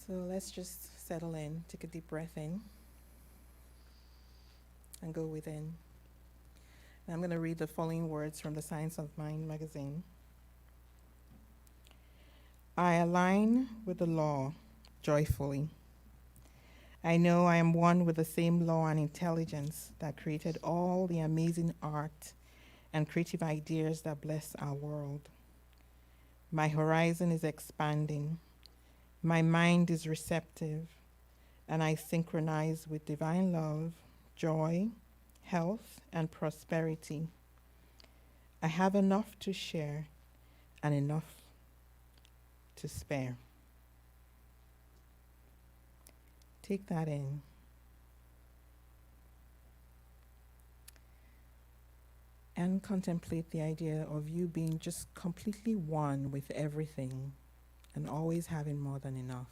So let's just settle in, take a deep breath in, and go within. And I'm going to read the following words from the Science of Mind magazine. I align with the law joyfully. I know I am one with the same law and intelligence that created all the amazing art and creative ideas that bless our world. My horizon is expanding. My mind is receptive, and I synchronize with divine love, joy, health, and prosperity. I have enough to share and enough to spare. Take that in. And contemplate the idea of you being just completely one with everything and always having more than enough.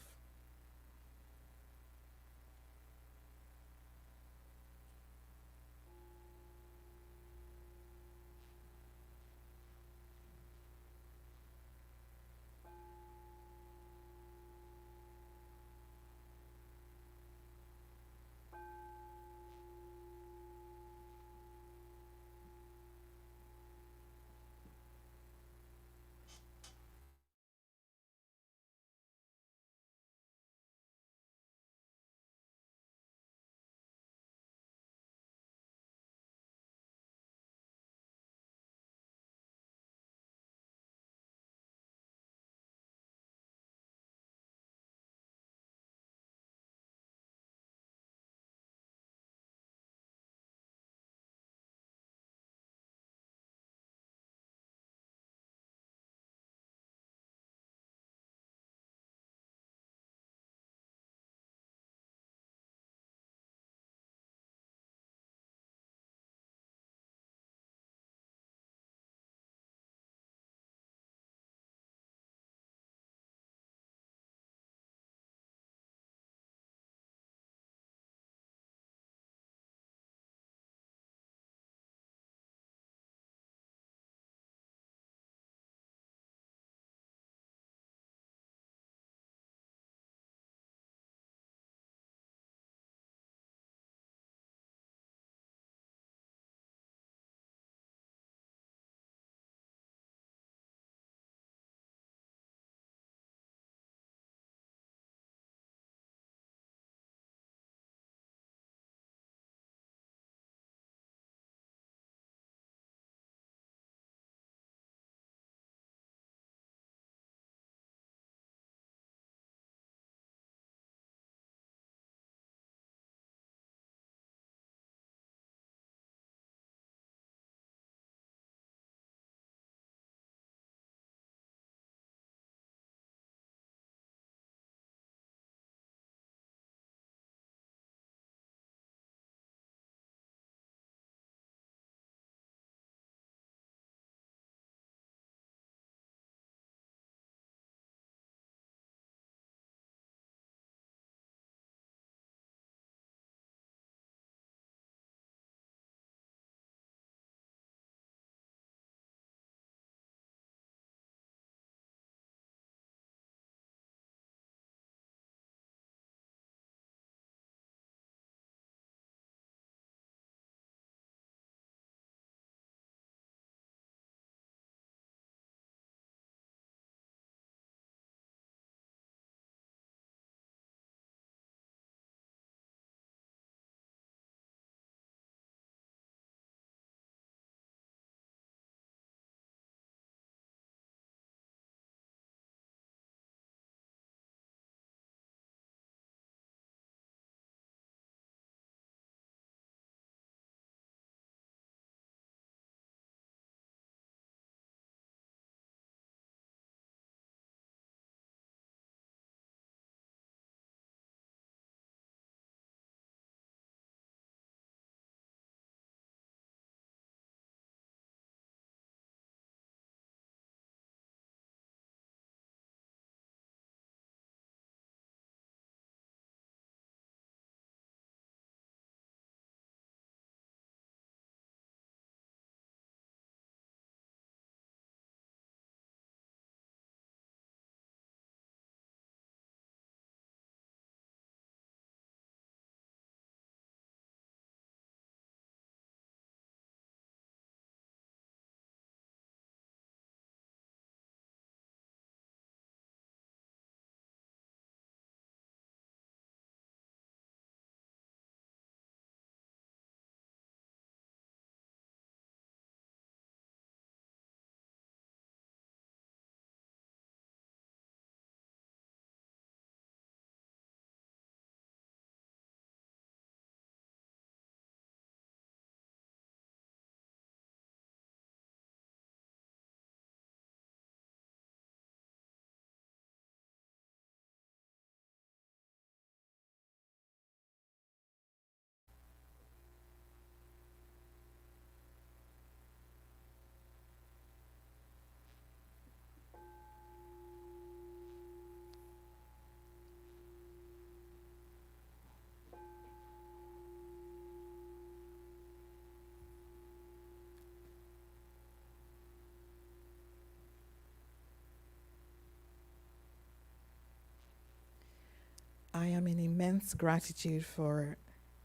I am in immense gratitude for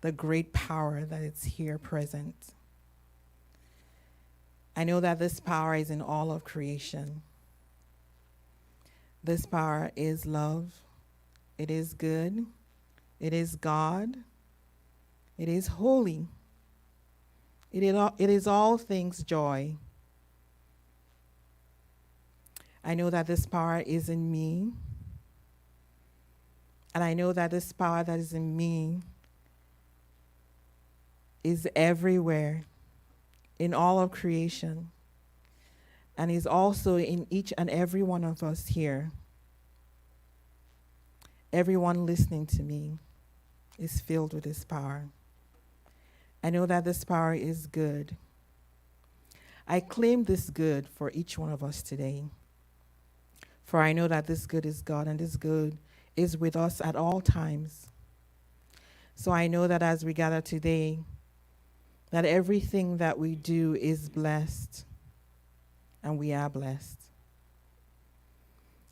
the great power that is here present. I know that this power is in all of creation. This power is love. It is good. It is God. It is holy. It is all things joy. I know that this power is in me. And I know that this power that is in me is everywhere, in all of creation, and is also in each and every one of us here. Everyone listening to me is filled with this power. I know that this power is good. I claim this good for each one of us today. For I know that this good is God, and this good is with us at all times. So I know that as we gather today, that everything that we do is blessed, and we are blessed.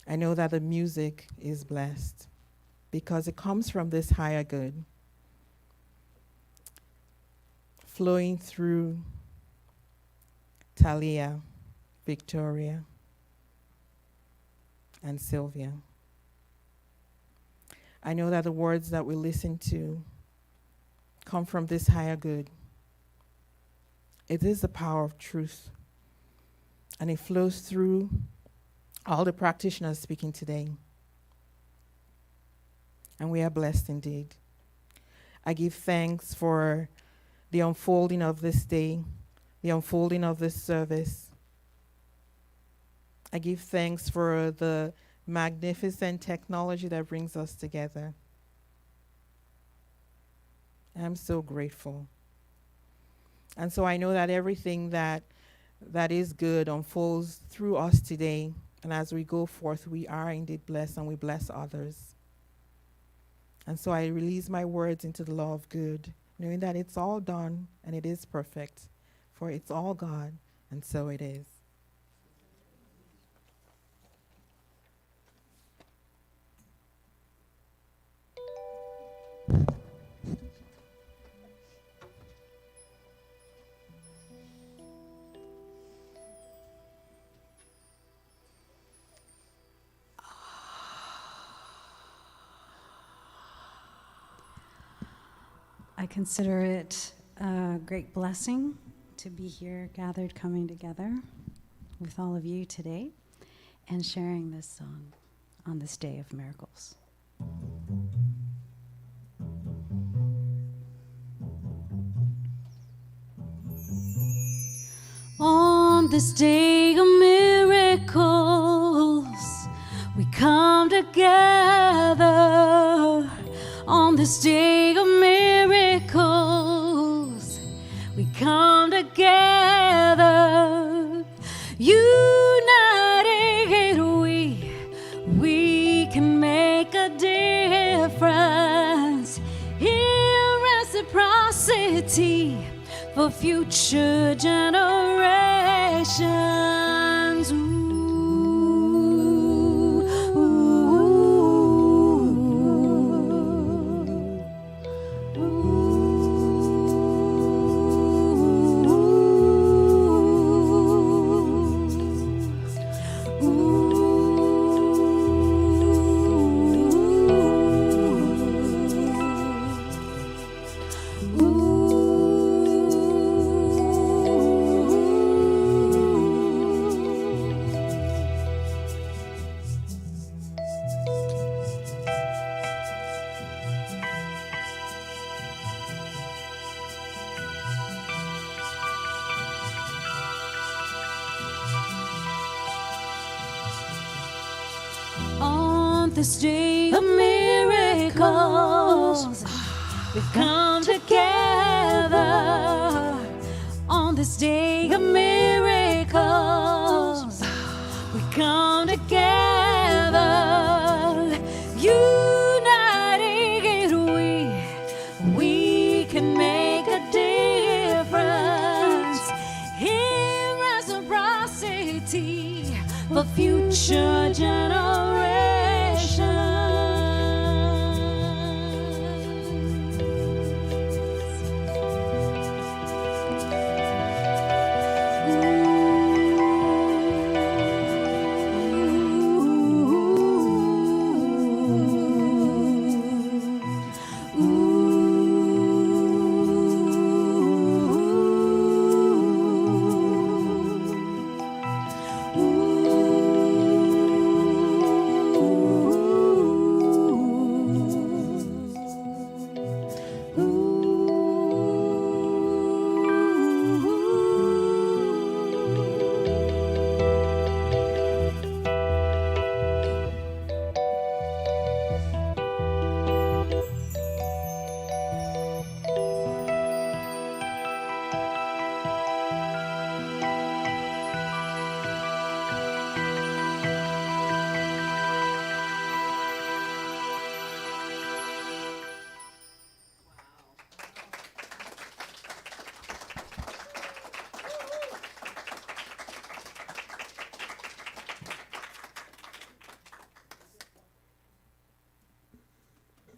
I know that the music is blessed because it comes from this higher good, flowing through Talia, Victoria, and Sylvia. I know that the words that we listen to come from this higher good. It is the power of truth, and it flows through all the practitioners speaking today. And we are blessed indeed. I give thanks for the unfolding of this day, the unfolding of this service. I give thanks for the magnificent technology that brings us together. I'm so grateful. And so I know that everything that is good unfolds through us today. And as we go forth, we are indeed blessed, and we bless others. And so I release my words into the law of good, knowing that it's all done and it is perfect, for it's all God, and so it is. I consider it a great blessing to be here, gathered, coming together with all of you today and sharing this song on this day of miracles. On this day of miracles, we come together. On this day of miracles, we come together. United we can make a difference. In reciprocity for future generations. This day of miracles, we've come together. On this day of miracles, we come together. United we can make a difference. In reciprocity for future generations.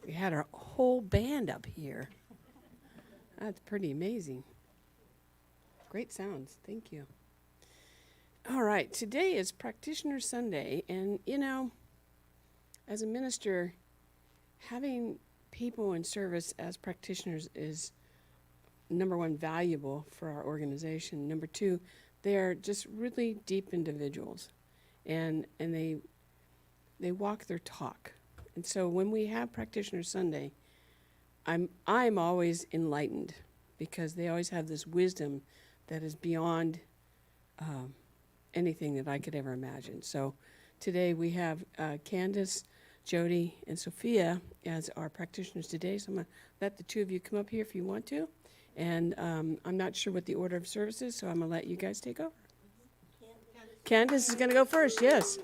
We had our whole band up here. That's pretty amazing. Great sounds. Thank you. All right. Today is Practitioner Sunday. And, as a minister, having people in service as practitioners is, number one, valuable for our organization. Number two, they're just really deep individuals. And they walk their talk. And so when we have Practitioner Sunday, I'm always enlightened because they always have this wisdom that is beyond anything that I could ever imagine. So today we have Candace, Jody, and Sophia as our practitioners today. So I'm going to let the two of you come up here if you want to. And I'm not sure what the order of service is, so I'm going to let you guys take over. Candace is going to go first, yes.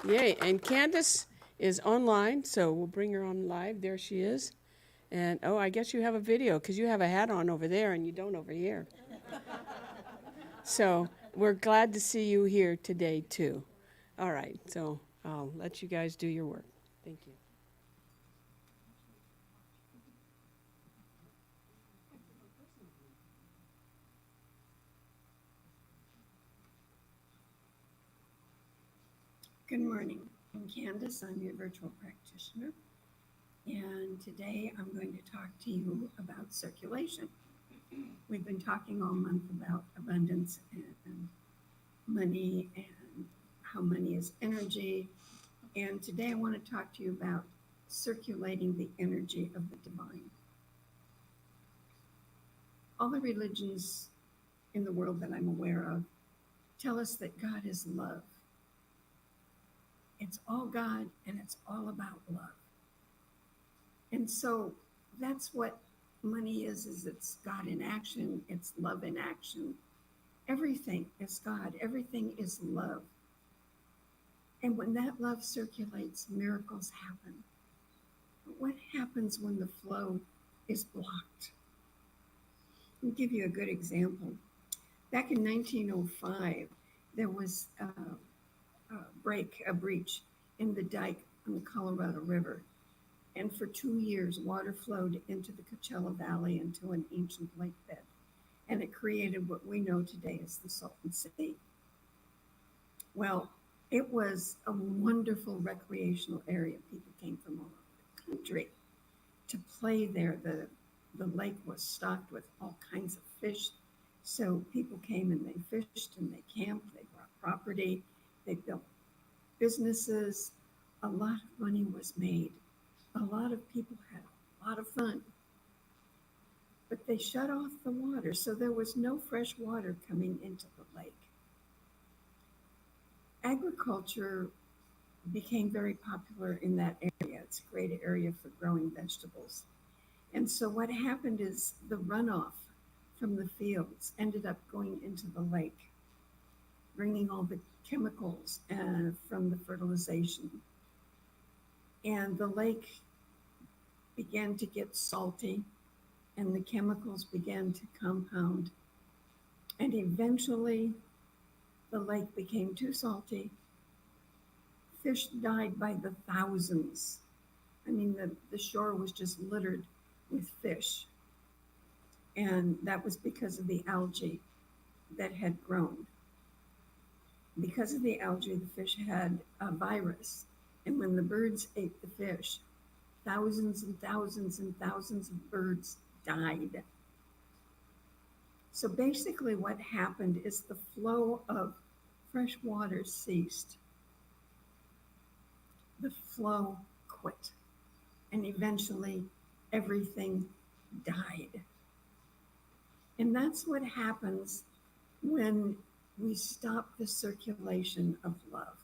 Yay, and Candace is online, so we'll bring her on live. There she is. And, oh, I guess you have a video because you have a hat on over there and you don't over here. So we're glad to see you here today, too. All right, so I'll let you guys do your work. Thank you. Good morning. I'm Candace. I'm your virtual practitioner. And today I'm going to talk to you about circulation. We've been talking all month about abundance and money and how money is energy. And today I want to talk to you about circulating the energy of the divine. All the religions in the world that I'm aware of tell us that God is love. It's all God and it's all about love. And so that's what money is it's God in action, it's love in action. Everything is God, everything is love. And when that love circulates, miracles happen. But what happens when the flow is blocked? I'll give you a good example. Back in 1905, there was a breach in the dike on the Colorado River. And for 2 years, water flowed into the Coachella Valley into an ancient lake bed. And it created what we know today as the Salton Sea. Well, it was a wonderful recreational area. People came from all over the country to play there. The lake was stocked with all kinds of fish. So people came and they fished and they camped, they brought property, they built businesses. A lot of money was made. A lot of people had a lot of fun. But they shut off the water, so there was no fresh water coming into the lake. Agriculture became very popular in that area. It's a great area for growing vegetables. And so what happened is the runoff from the fields ended up going into the lake, bringing all the chemicals from the fertilization. And the lake began to get salty, and the chemicals began to compound. And eventually, the lake became too salty. Fish died by the thousands. I mean, the shore was just littered with fish. And that was because of the algae that had grown. Because of the algae, the fish had a virus. And when the birds ate the fish, thousands and thousands and thousands of birds died. So basically what happened is the flow of fresh water ceased. The flow quit. And eventually everything died. And that's what happens when we stop the circulation of love.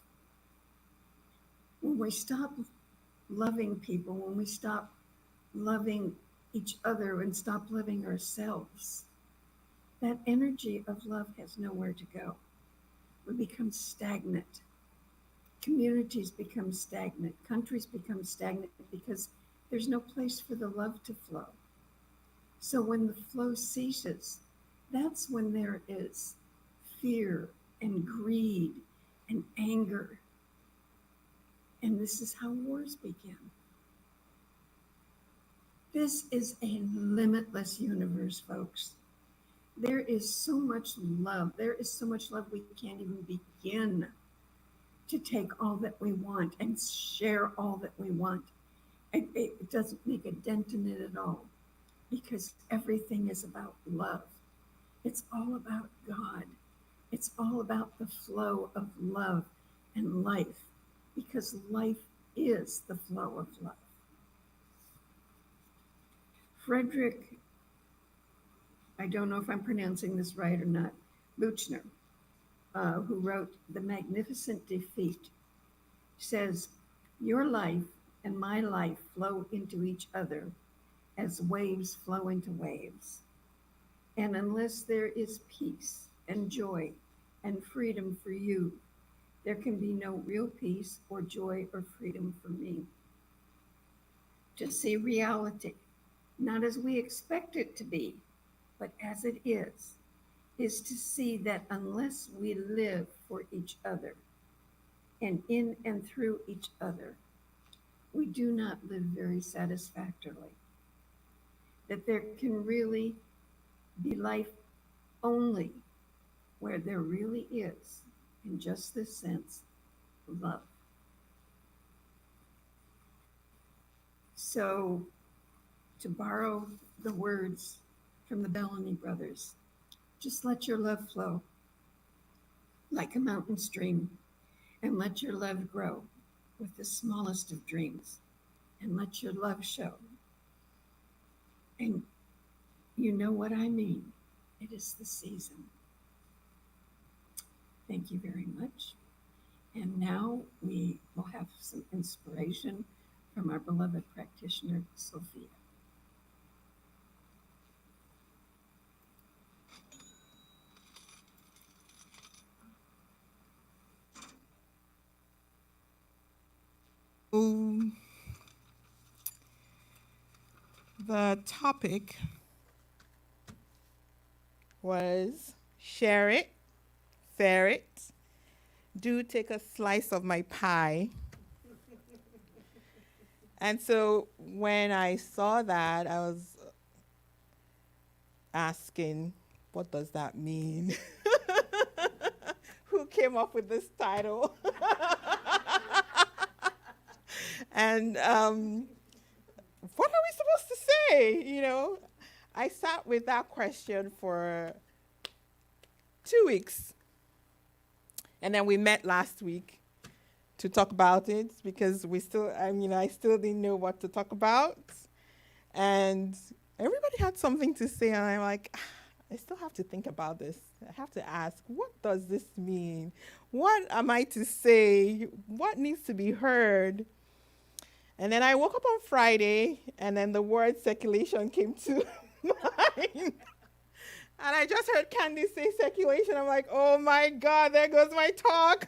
When we stop loving people, when we stop loving each other and stop loving ourselves, that energy of love has nowhere to go. We become stagnant. Communities become stagnant. Countries become stagnant because there's no place for the love to flow. So when the flow ceases, that's when there is fear and greed and anger. And this is how wars begin. This is a limitless universe, folks. There is so much love. There is so much love we can't even begin to take all that we want and share all that we want. It doesn't make a dent in it at all because everything is about love. It's all about God. It's all about the flow of love and life because life is the flow of love. Frederick, I don't know if I'm pronouncing this right or not, Buchner, who wrote The Magnificent Defeat, says, "Your life and my life flow into each other as waves flow into waves. And unless there is peace and joy and freedom for you, there can be no real peace or joy or freedom for me. To see reality, not as we expect it to be, but as it is to see that unless we live for each other and in and through each other, we do not live very satisfactorily. That there can really be life only where there really is, in just this sense, love." So, to borrow the words from the Bellamy brothers, just let your love flow like a mountain stream, and let your love grow with the smallest of dreams, and let your love show. And you know what I mean. It is the season. Thank you very much. And now we will have some inspiration from our beloved practitioner, Sophia. The topic was share it, fair it, do take a slice of my pie. And so when I saw that, I was asking, what does that mean? Who came up with this title? And what are we supposed to say? I sat with that question for 2 weeks. And then we met last week to talk about it because I still didn't know what to talk about. And everybody had something to say. And I'm like, I still have to think about this. I have to ask, what does this mean? What am I to say? What needs to be heard? And then I woke up on Friday, and then the word circulation came to mind. And I just heard Candy say circulation. I'm like, oh my God, there goes my talk.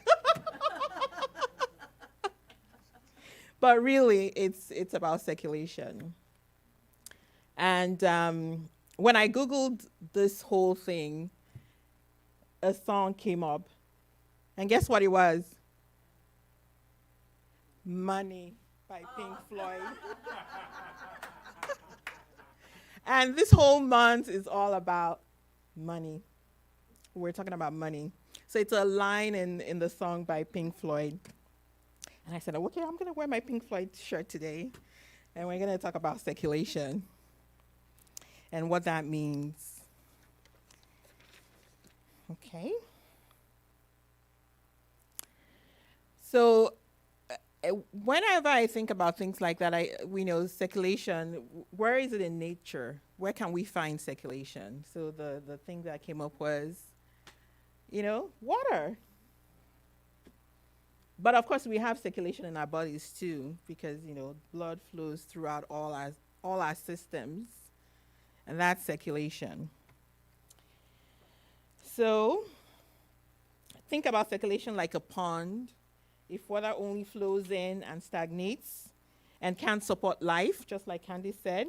But really, it's about circulation. And when I Googled this whole thing, a song came up. And guess what it was? Money by Pink Floyd. And this whole month is all about money. We're talking about money. So it's a line in the song by Pink Floyd. And I said, okay, I'm going to wear my Pink Floyd shirt today. And we're going to talk about circulation and what that means. Okay. So whenever I think about things like that, we know circulation, where is it in nature? Where can we find circulation? So the thing that came up was, water. But of course, we have circulation in our bodies too, because blood flows throughout all our systems, and that's circulation. So think about circulation like a pond. If water only flows in and stagnates and can't support life, just like Candy said,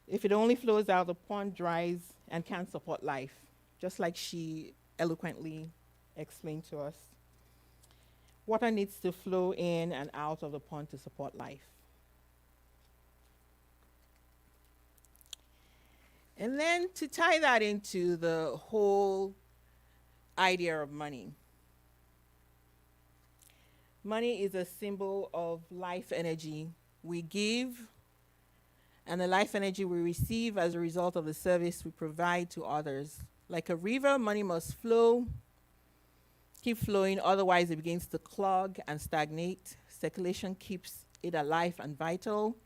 if it only flows out, the pond dries and can't support life, just like she eloquently explained to us. Water needs to flow in and out of the pond to support life. And then to tie that into the whole idea of money. Money is a symbol of life energy we give and the life energy we receive as a result of the service we provide to others. Like a river, money must flow, keep flowing, otherwise it begins to clog and stagnate. Circulation keeps it alive and vital.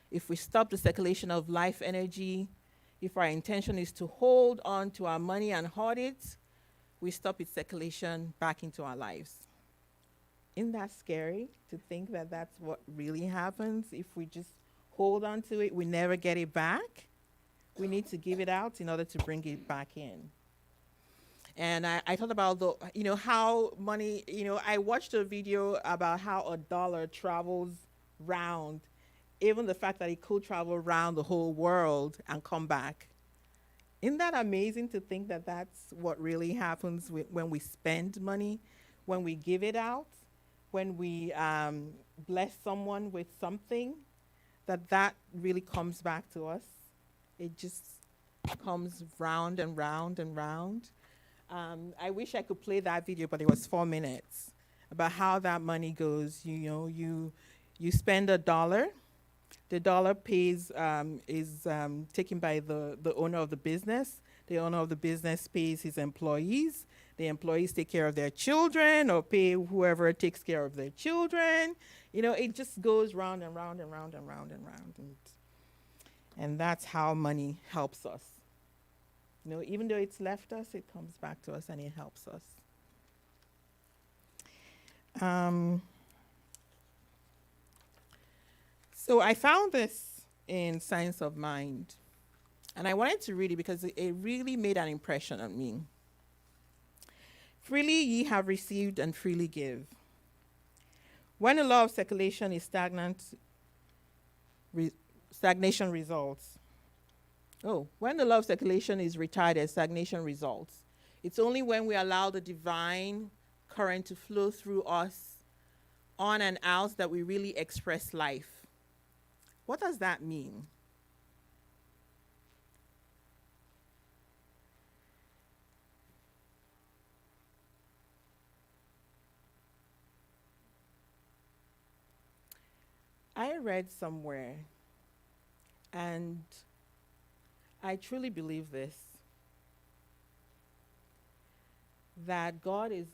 If we stop the circulation of life energy, if our intention is to hold on to our money and hoard it, we stop its circulation back into our lives. Isn't that scary to think that that's what really happens if we just hold on to it, we never get it back? We need to give it out in order to bring it back in. And I thought about how money, I watched a video about how a dollar travels round, even the fact that it could travel around the whole world and come back. Isn't that amazing to think that that's what really happens when we spend money, when we give it out, when we bless someone with something, that really comes back to us. It just comes round and round and round. I wish I could play that video, but it was 4 minutes about how that money goes. You spend $1. The dollar pays is taken by the owner of the business. The owner of the business pays his employees. The employees take care of their children or pay whoever takes care of their children. It just goes round and round and round and round and round. And that's how money helps us. Even though it's left us, it comes back to us and it helps us. So I found this in Science of Mind. And I wanted to read it because it really made an impression on me. Freely ye have received and freely give. When the law of circulation is stagnant, stagnation results. When the law of circulation is retarded, stagnation results. It's only when we allow the divine current to flow through us on and out that we really express life. What does that mean? I read somewhere, and I truly believe this, that God is,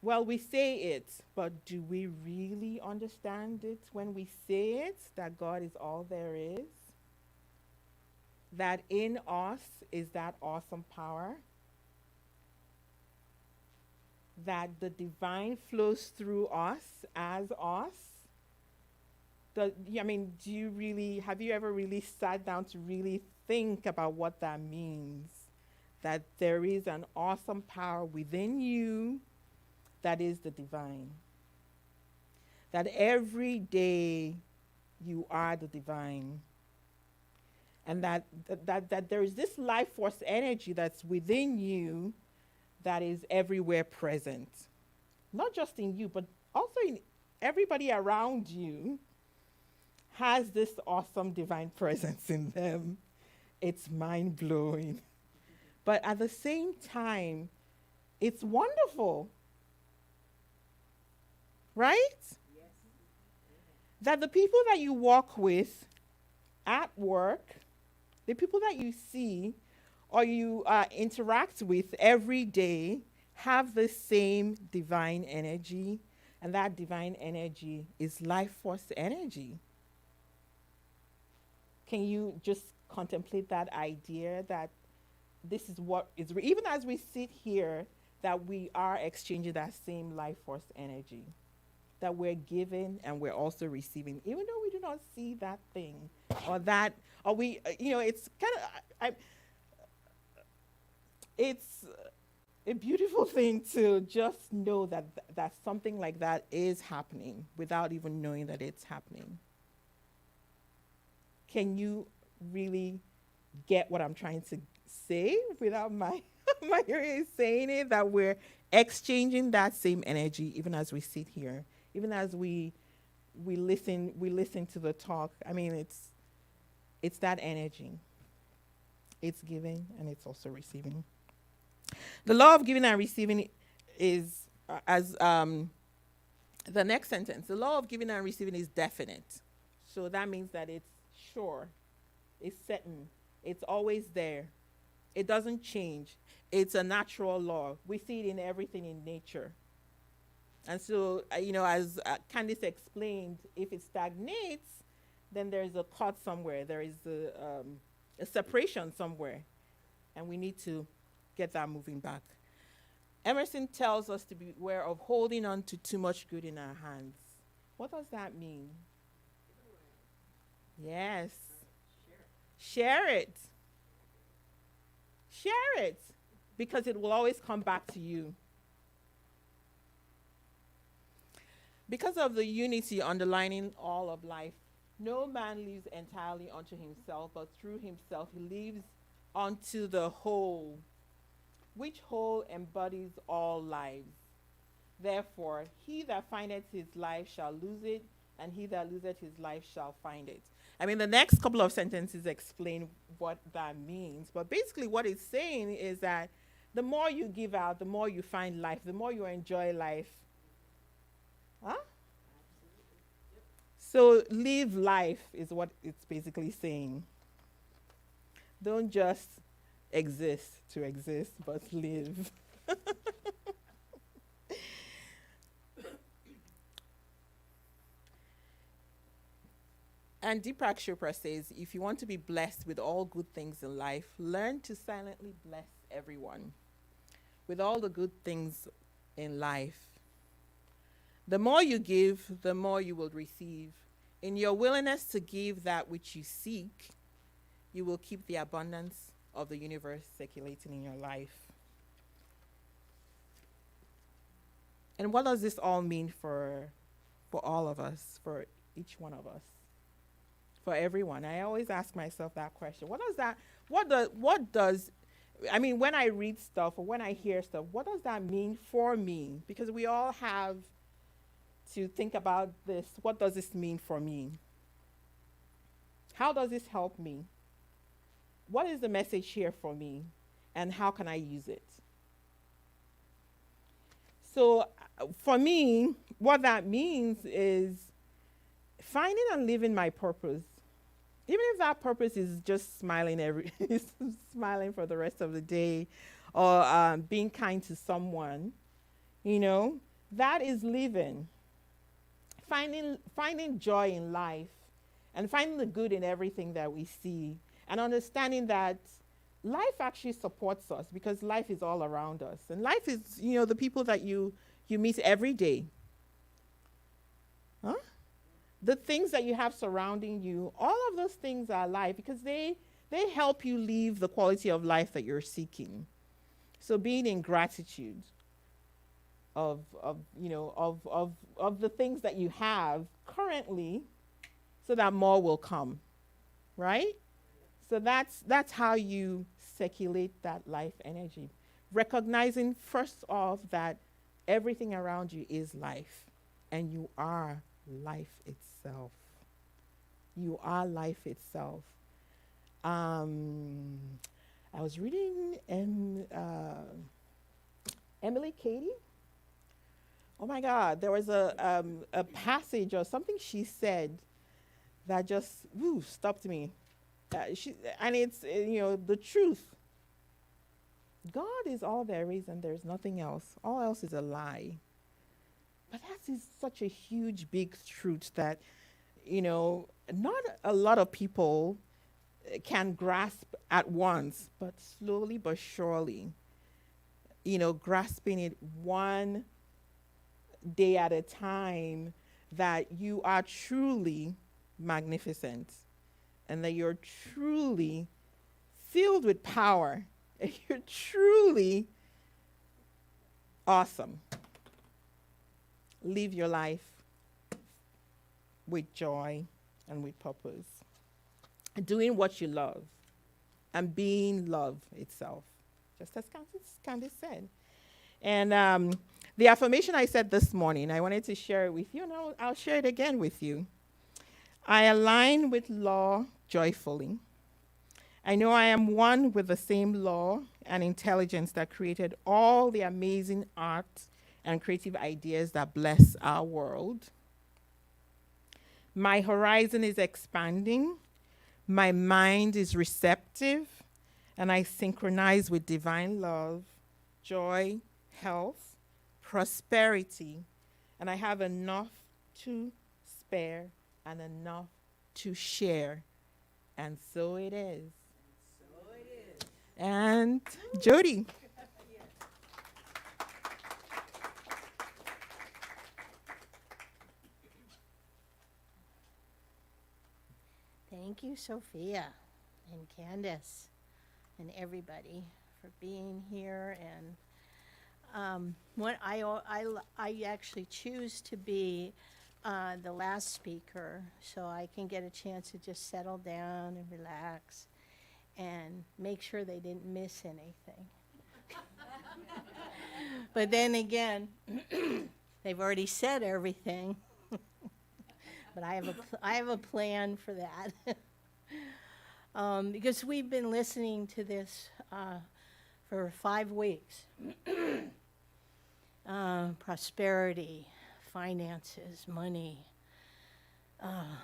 we say it, but do we really understand it when we say it, that God is all there is? That in us is that awesome power? That the divine flows through us as us? Have you ever really sat down to really think about what that means? That there is an awesome power within you that is the divine. That every day you are the divine. And that there is this life force energy that's within you that is everywhere present. Not just in you, but also in everybody around you has this awesome divine presence in them. It's mind-blowing. But at the same time, it's wonderful. Right? Yes. That the people that you walk with at work, the people that you see or you interact with every day have the same divine energy, and that divine energy is life force energy. Can you just contemplate that idea that this is what is, even as we sit here, that we are exchanging that same life force energy, that we're giving and we're also receiving, even though we do not see that thing it's kind of, it's a beautiful thing to just know that something like that is happening without even knowing that it's happening. Can you really get what I'm trying to say without my saying it? That we're exchanging that same energy even as we sit here Even as we listen to the talk. I mean, it's that energy. It's giving and it's also receiving. The law of giving and receiving is as the next sentence. The law of giving and receiving is definite. So that means that it's sure, it's certain, it's always there. It doesn't change. It's a natural law. We see it in everything in nature. And so, as Candice explained, if it stagnates, then there's a cut somewhere. There is a separation somewhere. And we need to get that moving back. Emerson tells us to beware of holding on to too much good in our hands. What does that mean? Yes. Share it. Share it. Because it will always come back to you. Because of the unity underlining all of life, no man lives entirely unto himself, but through himself he lives unto the whole, which whole embodies all lives. Therefore, he that findeth his life shall lose it, and he that loseth his life shall find it. I mean, the next couple of sentences explain what that means. But basically what it's saying is that the more you give out, the more you find life, the more you enjoy life. Huh? So live life is what it's basically saying. Don't just exist to exist, but live. And Deepak Chopra says, if you want to be blessed with all good things in life, learn to silently bless everyone with all the good things in life. The more you give, the more you will receive. In your willingness to give that which you seek, you will keep the abundance of the universe circulating in your life. And what does this all mean for all of us, for each one of us, for everyone? I always ask myself that question. What does, I mean, when I read stuff or when I hear stuff, what does that mean for me? Because we all have to think about this. What does this mean for me? How does this help me? What is the message here for me? And how can I use it? So for me, what that means is finding and living my purpose. Even if that purpose is just smiling smiling for the rest of the day, or being kind to someone, that is living. Finding joy in life and finding the good in everything that we see, and understanding that life actually supports us because life is all around us. And life is, the people that you meet every day. Huh? The things that you have surrounding you, all of those things are life because they help you live the quality of life that you're seeking. So being in gratitude of the things that you have currently, so that more will come, right? So that's how you circulate that life energy, recognizing first off that everything around you is life, and you are life itself. You are life itself. I was reading Emily Cady. Oh my God, there was a passage or something she said that just stopped me. And it's the truth. God is all there is, and there's nothing else. All else is a lie. But that is such a huge, big truth that not a lot of people can grasp at once, but slowly but surely, grasping it one day at a time, that you are truly magnificent and that you're truly filled with power and you're truly awesome. Live your life with joy and with purpose, doing what you love and being love itself, just as Candice said. And The affirmation I said this morning, I wanted to share it with you, and I'll share it again with you. I align with law joyfully. I know I am one with the same law and intelligence that created all the amazing art and creative ideas that bless our world. My horizon is expanding. My mind is receptive, and I synchronize with divine love, joy, health, prosperity, and I have enough to spare and enough to share. And so it is. And Jody. Thank you, Sophia and Candace and everybody for being here. And what I actually choose to be the last speaker so I can get a chance to just settle down and relax and make sure they didn't miss anything. But then again, they've already said everything. But I have a plan for that. Because we've been listening to this for 5 weeks. Prosperity, finances, money,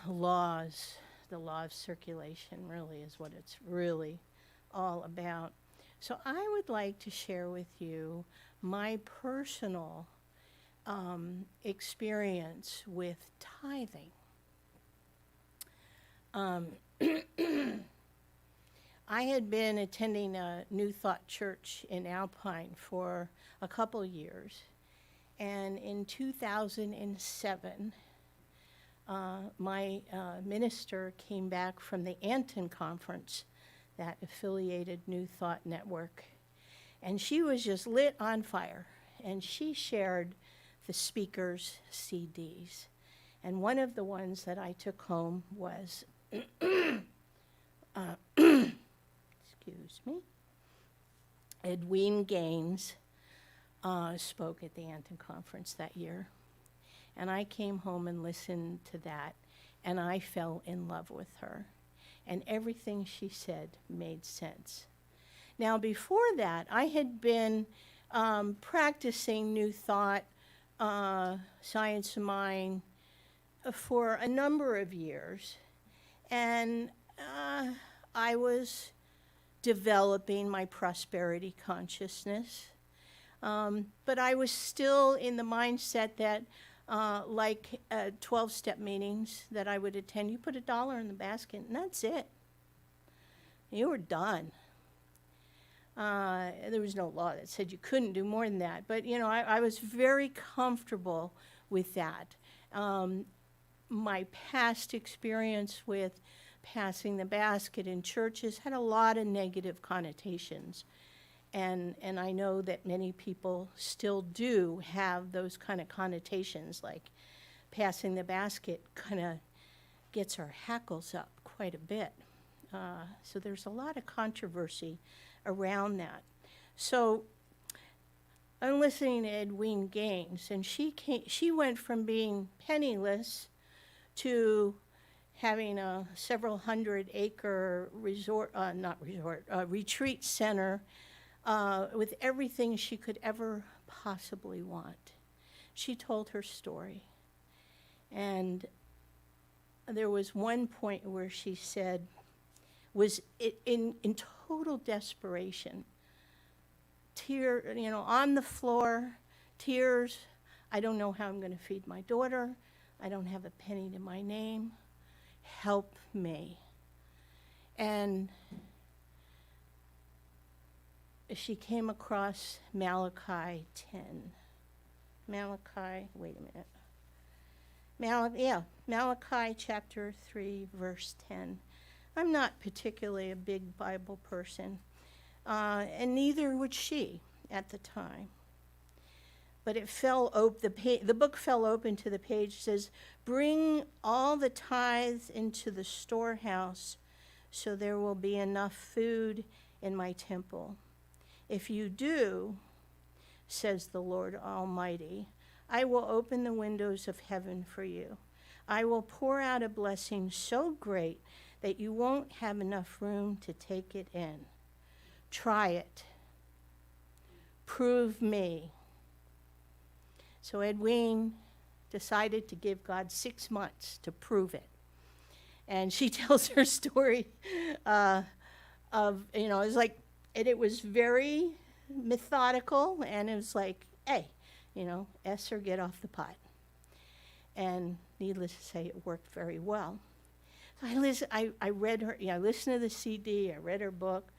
laws. The law of circulation really is what it's really all about. So I would like to share with you my personal experience with tithing. I had been attending a New Thought church in Alpine for a couple years, and in 2007, my minister came back from the Anton conference, that affiliated New Thought network, and she was just lit on fire, and she shared the speaker's CDs. And one of the ones that I took home was, excuse me, Edwene Gaines spoke at the Anton conference that year. And I came home and listened to that, and I fell in love with her. And everything she said made sense. Now, before that, I had been practicing New Thought, Science of Mind, for a number of years. And I was developing my prosperity consciousness. But I was still in the mindset that, like 12-step meetings that I would attend, you put $1 in the basket, and that's it. You were done. There was no law that said you couldn't do more than that. But, you know, I was very comfortable with that. My past experience with passing the basket in churches had a lot of negative connotations. And I know that many people still do have those kind of connotations, like passing the basket kind of gets our hackles up quite a bit. So there's a lot of controversy around that. So I'm listening to Edwene Gaines, and she went from being penniless to having a several hundred acre retreat center with everything she could ever possibly want. She told her story. And there was one point where she said, was in total desperation, on the floor, tears. I don't know how I'm going to feed my daughter. I don't have a penny to my name. Help me. And she came across Malachi 10. Malachi chapter 3, verse 10. I'm not particularly a big Bible person, and neither would she at the time. But it fell open. The book fell open to the page. It says, "Bring all the tithes into the storehouse, so there will be enough food in my temple. If you do, says the Lord Almighty. I will open the windows of heaven for you. I will pour out a blessing so great that you won't have enough room to take it in. Try it. Prove me. So Edwene decided to give God 6 months to prove it. And she tells her story of, it's like, and it was very methodical, and it was like, hey, S or get off the pot. And needless to say, it worked very well. So I read her, I listened to the CD, I read her book,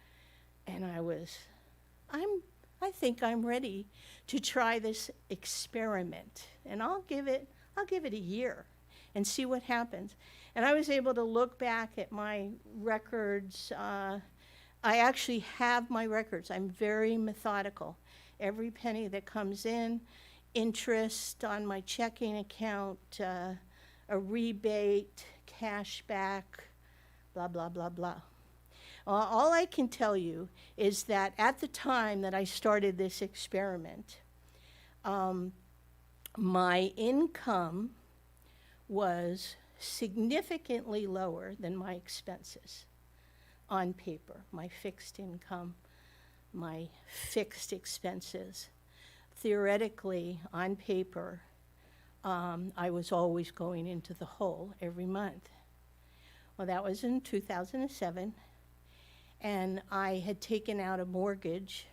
and I think I'm ready to try this experiment. And I'll give it a year and see what happens. And I was able to look back at my records. I actually have my records. I'm very methodical. Every penny that comes in, interest on my checking account, a rebate, cash back, blah, blah, blah, blah. All I can tell you is that at the time that I started this experiment, my income was significantly lower than my expenses on paper, my fixed income, my fixed expenses. Theoretically, on paper, I was always going into the hole every month. Well, that was in 2007, and I had taken out a mortgage,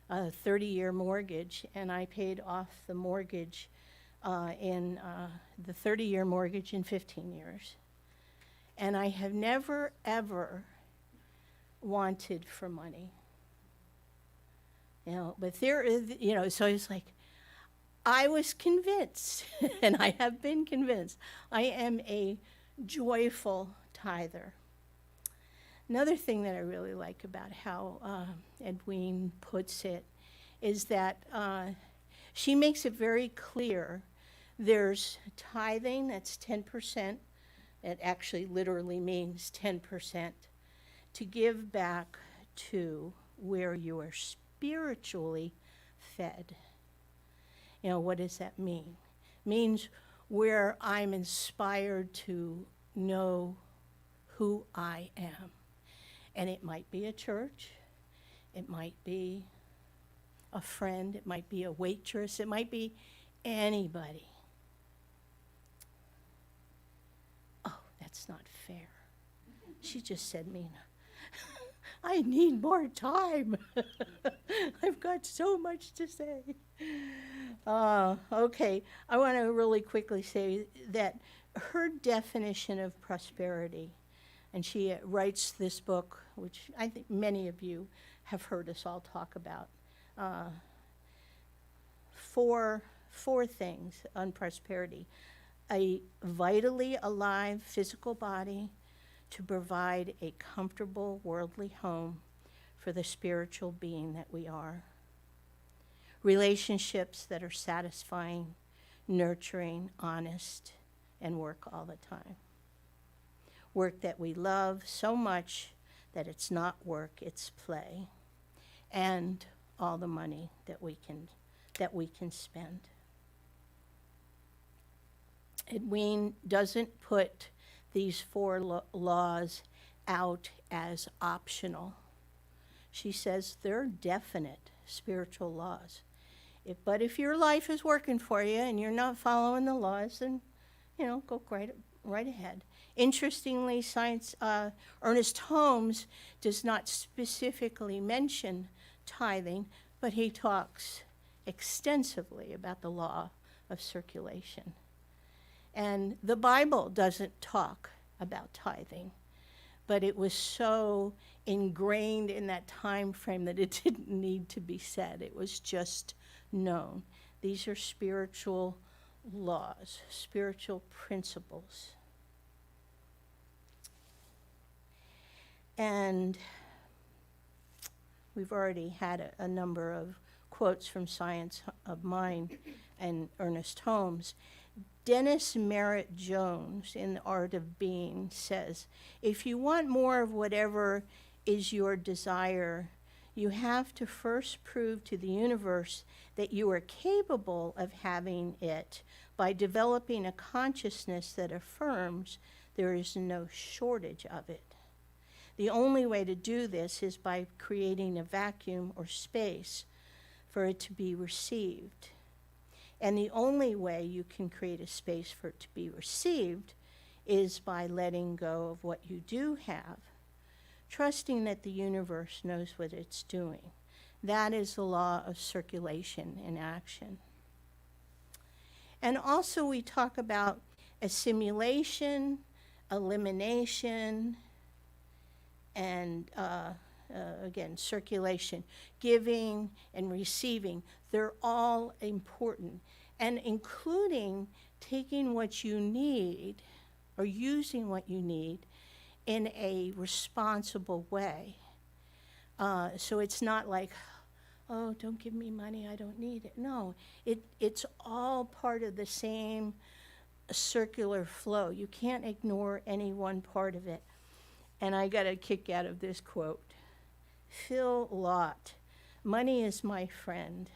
a 30-year mortgage, and I paid off the mortgage in the 30-year mortgage in 15 years. And I have never, ever wanted for money. But there is, so it's like, I was convinced, and I have been convinced, I am a joyful tither. Another thing that I really like about how Edwene puts it is that she makes it very clear there's tithing, that's 10%. It actually literally means 10%, to give back to where you are spiritually fed. What does that mean? It means where I'm inspired to know who I am. And it might be a church, it might be a friend, it might be a waitress, it might be anybody. Oh, that's not fair. She just said, Mina, I need more time. I've got so much to say. Okay, I want to really quickly say that her definition of prosperity, and she writes this book, which I think many of you have heard us all talk about, four things on prosperity: a vitally alive physical body to provide a comfortable worldly home for the spiritual being that we are. Relationships that are satisfying, nurturing, honest, and work all the time. Work that we love so much that it's not work, it's play. And all the money that we can spend. Edwene doesn't put these four laws out as optional. She says they're definite spiritual laws. But if your life is working for you and you're not following the laws, then, go right ahead. Interestingly, Ernest Holmes does not specifically mention tithing, but he talks extensively about the law of circulation. And the Bible doesn't talk about tithing, but it was so ingrained in that time frame that it didn't need to be said. It was just known. These are spiritual laws, spiritual principles. And we've already had a number of quotes from Science of Mind and Ernest Holmes. Dennis Merritt Jones in The Art of Being says, if you want more of whatever is your desire, You have to first prove to the universe that you are capable of having it by developing a consciousness that affirms there is no shortage of it. The only way to do this is by creating a vacuum or space for it to be received. And the only way you can create a space for it to be received is by letting go of what you do have, trusting that the universe knows what it's doing. That is the law of circulation in action. And also we talk about assimilation, elimination, and again, circulation, giving and receiving. They're all important, and including taking what you need or using what you need in a responsible way. So it's not like, oh, don't give me money, I don't need it. No, it's all part of the same circular flow. You can't ignore any one part of it. And I got a kick out of this quote. Phil Lott, money is my friend,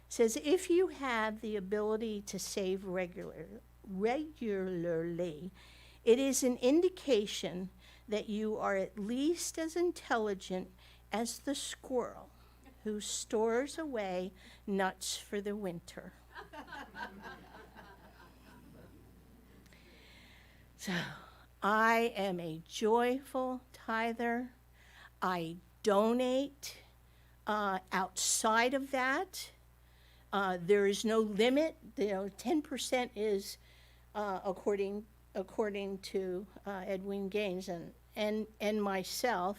says, if you have the ability to save regularly, it is an indication that you are at least as intelligent as the squirrel who stores away nuts for the winter. So, I am a joyful tither. I donate outside of that. There is no limit. 10% is according to Edwin Gaines and myself,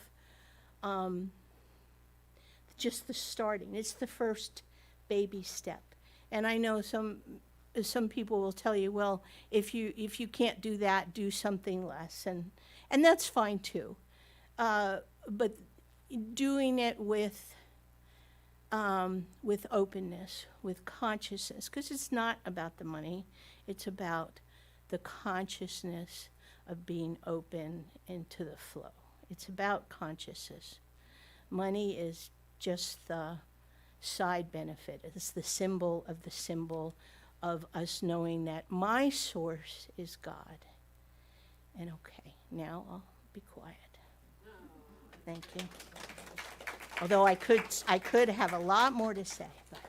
just the starting. It's the first baby step. And I know some people will tell you, well, if you can't do that, do something less, and that's fine too. But doing it with openness, with consciousness, because it's not about the money, it's about the consciousness of being open into the flow. It's about consciousness. Money is just the side benefit. It's the symbol of us knowing that my source is God. And okay, now I'll be quiet. Thank you. Although I could have a lot more to say, but